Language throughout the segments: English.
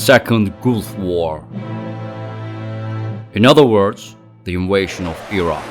Second Gulf War. In other words, the invasion of Iraq.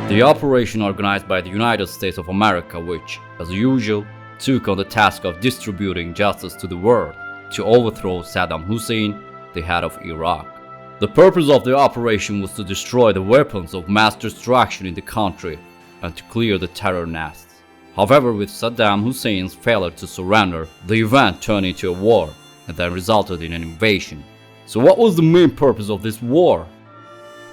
The operation organized by the United States of America, which, as usual, took on the task of distributing justice to the world to overthrow Saddam Hussein, the head of Iraq. The purpose of the operation was to destroy the weapons of mass destruction in the country and to clear the terror nests. However, with Saddam Hussein's failure to surrender, the event turned into a war and then resulted in an invasion. So what was the main purpose of this war?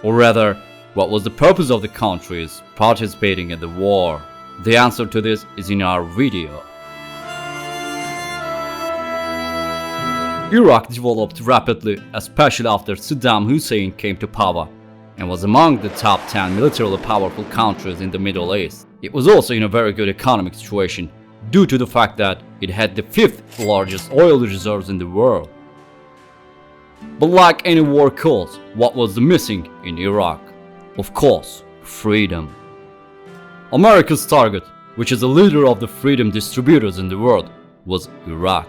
Or rather, what was the purpose of the countries participating in the war? The answer to this is in our video. Iraq developed rapidly, especially after Saddam Hussein came to power, and was among the top 10 militarily powerful countries in the Middle East. It was also in a very good economic situation, due to the fact that it had the 5th largest oil reserves in the world. But like any war cause, what was the missing in Iraq? Of course, freedom. America's target, which is the leader of the freedom distributors in the world, was Iraq.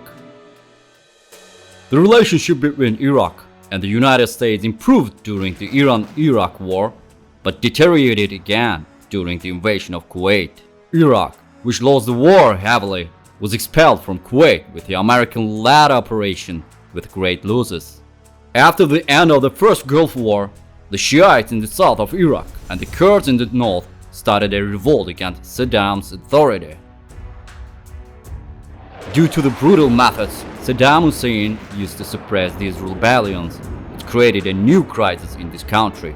The relationship between Iraq and the United States improved during the Iran-Iraq War, but deteriorated again during the invasion of Kuwait. Iraq, which lost the war heavily, was expelled from Kuwait with the American-led operation with great losses. After the end of the First Gulf War, the Shiites in the south of Iraq and the Kurds in the north started a revolt against Saddam's authority. Due to the brutal methods Saddam Hussein used to suppress these rebellions, it created a new crisis in this country.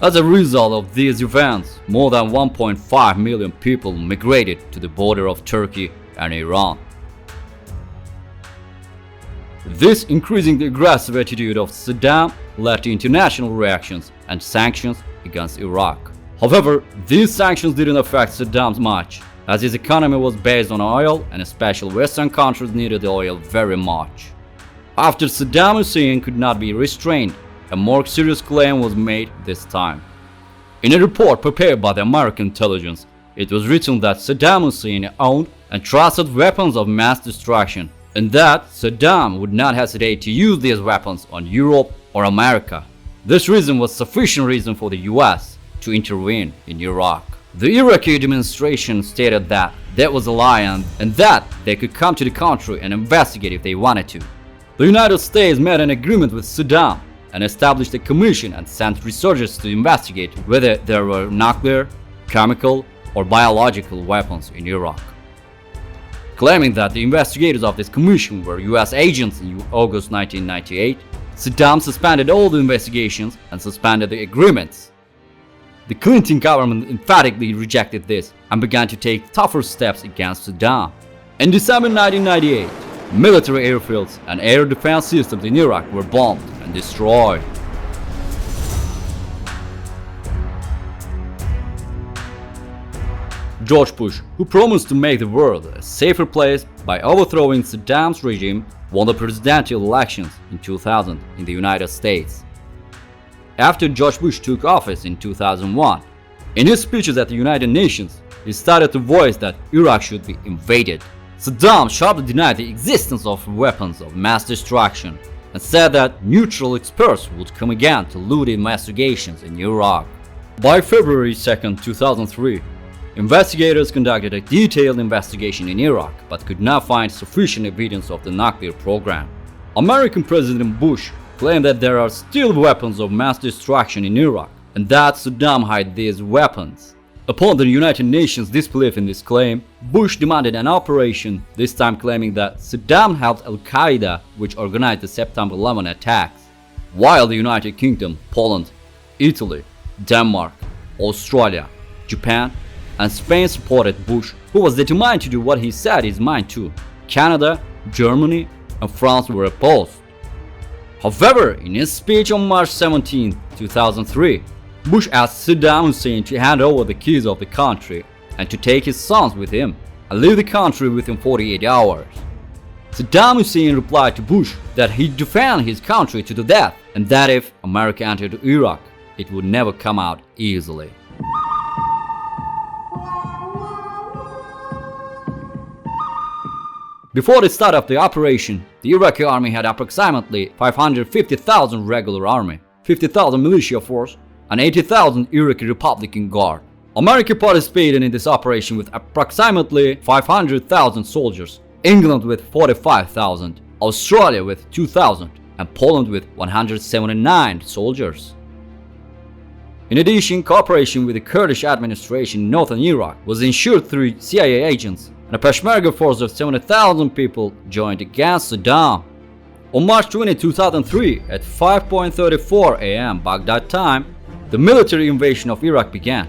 As a result of these events, more than 1.5 million people migrated to the border of Turkey and Iran. This increasing the aggressive attitude of Saddam led to international reactions and sanctions against Iraq. However, these sanctions didn't affect Saddam much, as his economy was based on oil and especially Western countries needed the oil very much. After Saddam Hussein could not be restrained, a more serious claim was made this time. In a report prepared by the American intelligence, it was written that Saddam Hussein owned and trusted weapons of mass destruction, and that Saddam would not hesitate to use these weapons on Europe or America. This reason was sufficient reason for the US to intervene in Iraq. The Iraqi administration stated that that was a lie and that they could come to the country and investigate if they wanted to. The United States made an agreement with Saddam and established a commission and sent researchers to investigate whether there were nuclear, chemical, or biological weapons in Iraq. Claiming that the investigators of this commission were US agents in August 1998, Saddam suspended all the investigations and suspended the agreements. The Clinton government emphatically rejected this and began to take tougher steps against Saddam. In December 1998, military airfields and air defense systems in Iraq were bombed and destroyed. George Bush, who promised to make the world a safer place by overthrowing Saddam's regime, won the presidential elections in 2000 in the United States. After George Bush took office in 2001, in his speeches at the United Nations, he started to voice that Iraq should be invaded. Saddam sharply denied the existence of weapons of mass destruction and said that neutral experts would come again to lead investigations in Iraq. By February 2, 2003, investigators conducted a detailed investigation in Iraq but could not find sufficient evidence of the nuclear program. American President Bush claimed that there are still weapons of mass destruction in Iraq and that Saddam hid these weapons. Upon the United Nations' disbelief in this claim, Bush demanded an operation, this time claiming that Saddam helped Al-Qaeda, which organized the September 11 attacks, while the United Kingdom, Poland, Italy, Denmark, Australia, Japan, and Spain supported Bush, who was determined to do what he set his mind to. Canada, Germany, and France were opposed. However, in his speech on March 17, 2003, Bush asked Saddam Hussein to hand over the keys of the country and to take his sons with him and leave the country within 48 hours. Saddam Hussein replied to Bush that he'd defend his country to the death and that if America entered Iraq, it would never come out easily. Before the start of the operation, the Iraqi army had approximately 550,000 regular army, 50,000 militia force, and 80,000 Iraqi Republican Guard. America participated in this operation with approximately 500,000 soldiers, England with 45,000, Australia with 2,000, and Poland with 179 soldiers. In addition, cooperation with the Kurdish administration in northern Iraq was ensured through CIA agents, and a Peshmerga force of 70,000 people joined against Saddam. On March 20, 2003, at 5:34 a.m. Baghdad time, the military invasion of Iraq began.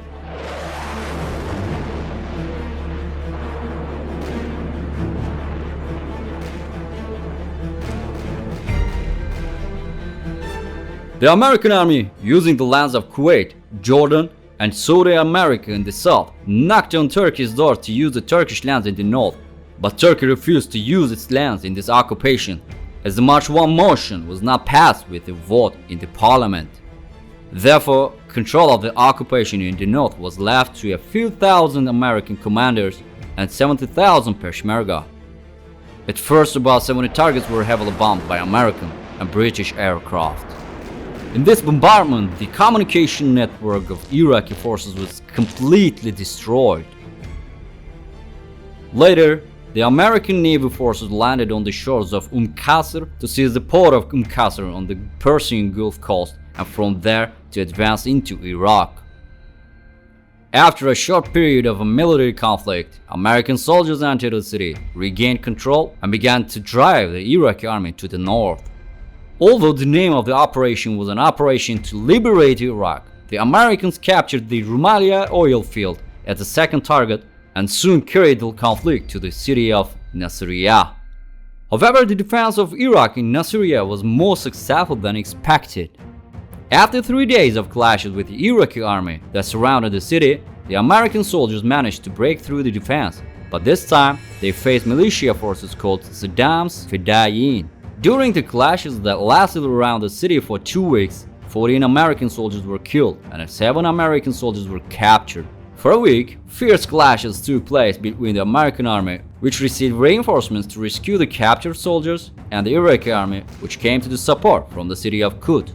The American army, using the lands of Kuwait, Jordan, and Saudi Arabia in the south, knocked on Turkey's door to use the Turkish lands in the north, but Turkey refused to use its lands in this occupation, as the March 1 motion was not passed with a vote in the parliament. Therefore, control of the occupation in the north was left to a few thousand American commanders and 70,000 Peshmerga. At first, about 70 targets were heavily bombed by American and British aircraft. In this bombardment, the communication network of Iraqi forces was completely destroyed. Later, the American Navy forces landed on the shores of Qasr to seize the port of Qasr on the Persian Gulf coast and from there to advance into Iraq. After a short period of a military conflict, American soldiers entered the city, regained control, and began to drive the Iraqi army to the north. Although the name of the operation was an operation to liberate Iraq, the Americans captured the Rumalia oil field as the second target and soon carried the conflict to the city of Nasiriyah. However, the defense of Iraq in Nasiriyah was more successful than expected. After 3 days of clashes with the Iraqi army that surrounded the city, the American soldiers managed to break through the defense, but this time they faced militia forces called Saddam's Fedayeen. During the clashes that lasted around the city for 2 weeks, 14 American soldiers were killed and 7 American soldiers were captured. For a week, fierce clashes took place between the American army, which received reinforcements to rescue the captured soldiers, and the Iraqi army, which came to the support from the city of Kut.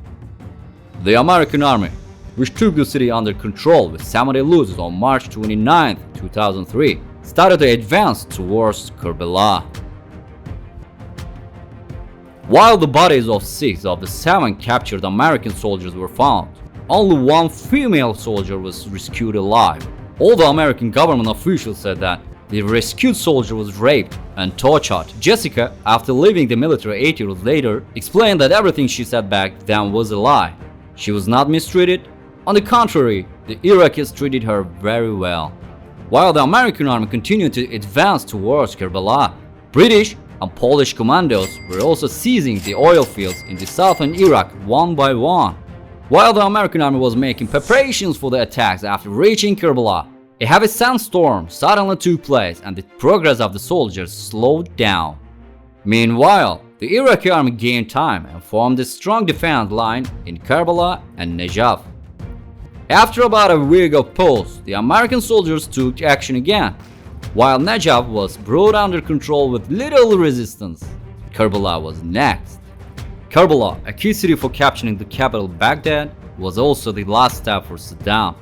The American army, which took the city under control with 70 losses on March 29, 2003, started to advance towards Karbala. While the bodies of 6 of the 7 captured American soldiers were found, only 1 female soldier was rescued alive. All the American government officials said that the rescued soldier was raped and tortured. Jessica, after leaving the military 8 years later, explained that everything she said back then was a lie. She was not mistreated. On the contrary, the Iraqis treated her very well. While the American army continued to advance towards Karbala, British and Polish commandos were also seizing the oil fields in the southern Iraq one by one. While the American army was making preparations for the attacks after reaching Karbala, a heavy sandstorm suddenly took place and the progress of the soldiers slowed down. Meanwhile, the Iraqi army gained time and formed a strong defense line in Karbala and Najaf. After about a week of pause, the American soldiers took action again. While Najaf was brought under control with little resistance, Karbala was next. Karbala, a key city for capturing the capital Baghdad, was also the last step for Saddam.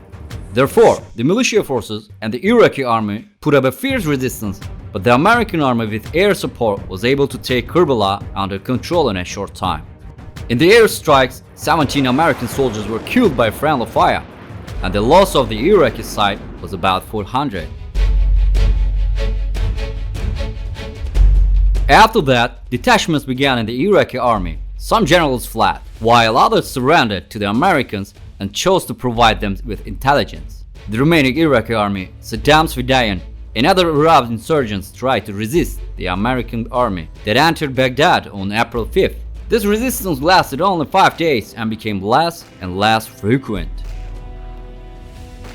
Therefore, the militia forces and the Iraqi army put up a fierce resistance, but the American army with air support was able to take Karbala under control in a short time. In the airstrikes, 17 American soldiers were killed by friendly fire, and the loss of the Iraqi side was about 400. After that, detachments began in the Iraqi army. Some generals fled, while others surrendered to the Americans and chose to provide them with intelligence. The remaining Iraqi army, Saddam's Fedayeen, and other Arab insurgents tried to resist the American army that entered Baghdad on April 5th. This resistance lasted only 5 days and became less and less frequent.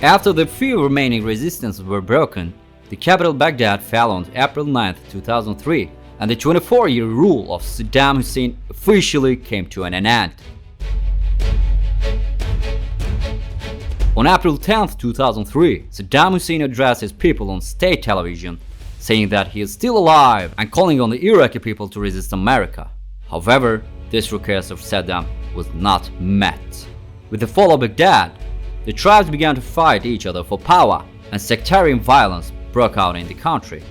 After the few remaining resistances were broken, the capital Baghdad fell on April 9, 2003, and the 24-year rule of Saddam Hussein officially came to an end. On April 10, 2003, Saddam Hussein addressed his people on state television, saying that he is still alive and calling on the Iraqi people to resist America. However, this request of Saddam was not met. With the fall of Baghdad, the tribes began to fight each other for power, and sectarian violence broke out in the country.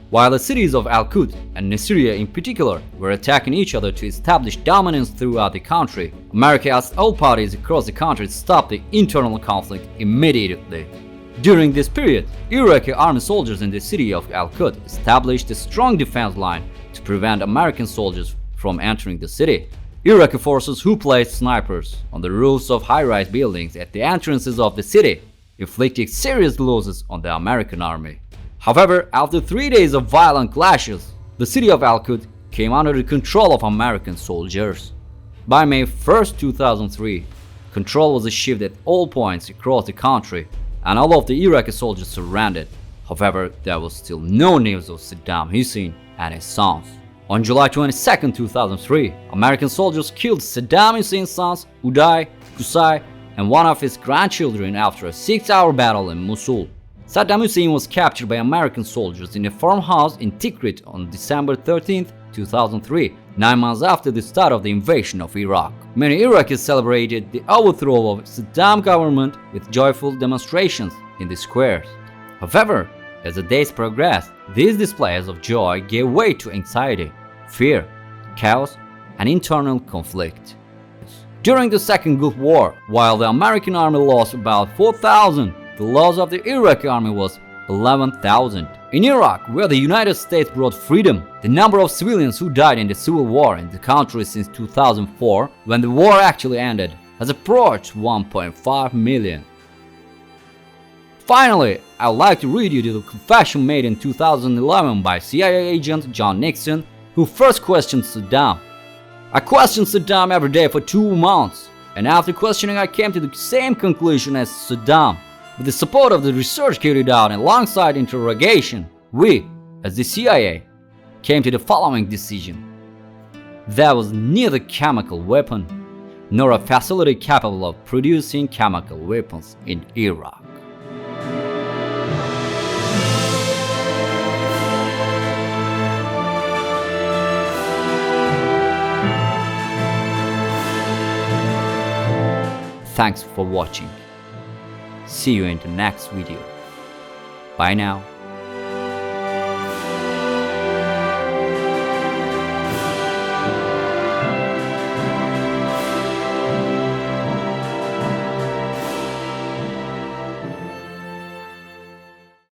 While the cities of Al-Quds and Nasiriyah in particular were attacking each other to establish dominance throughout the country, America asked all parties across the country to stop the internal conflict immediately. During this period, Iraqi army soldiers in the city of Al-Quds established a strong defense line to prevent American soldiers from entering the city. Iraqi forces who placed snipers on the roofs of high-rise buildings at the entrances of the city, inflicting serious losses on the American army. However, after 3 days of violent clashes, the city of Al-Quds came under the control of American soldiers. By May 1, 2003, control was achieved at all points across the country, and all of the Iraqi soldiers surrendered. However, there was still no news of Saddam Hussein and his sons. On July 22, 2003, American soldiers killed Saddam Hussein's sons Uday, Qusay, and one of his grandchildren after a 6-hour battle in Mosul. Saddam Hussein was captured by American soldiers in a farmhouse in Tikrit on December 13, 2003, 9 months after the start of the invasion of Iraq. Many Iraqis celebrated the overthrow of Saddam's government with joyful demonstrations in the squares. However, as the days progressed, these displays of joy gave way to anxiety, fear, chaos, and internal conflict. During the Second Gulf War, while the American army lost about 4,000, the loss of the Iraqi army was 11,000. In Iraq, where the United States brought freedom, the number of civilians who died in the civil war in the country since 2004, when the war actually ended, has approached 1.5 million. Finally, I would like to read you the confession made in 2011 by CIA agent John Nixon, who first questioned Saddam. "I questioned Saddam every day for 2 months, and after questioning I came to the same conclusion as Saddam. With the support of the research carried out and alongside interrogation, we, as the CIA, came to the following decision. There was neither chemical weapon nor a facility capable of producing chemical weapons in Iraq." Thanks for watching. See you in the next video. Bye now.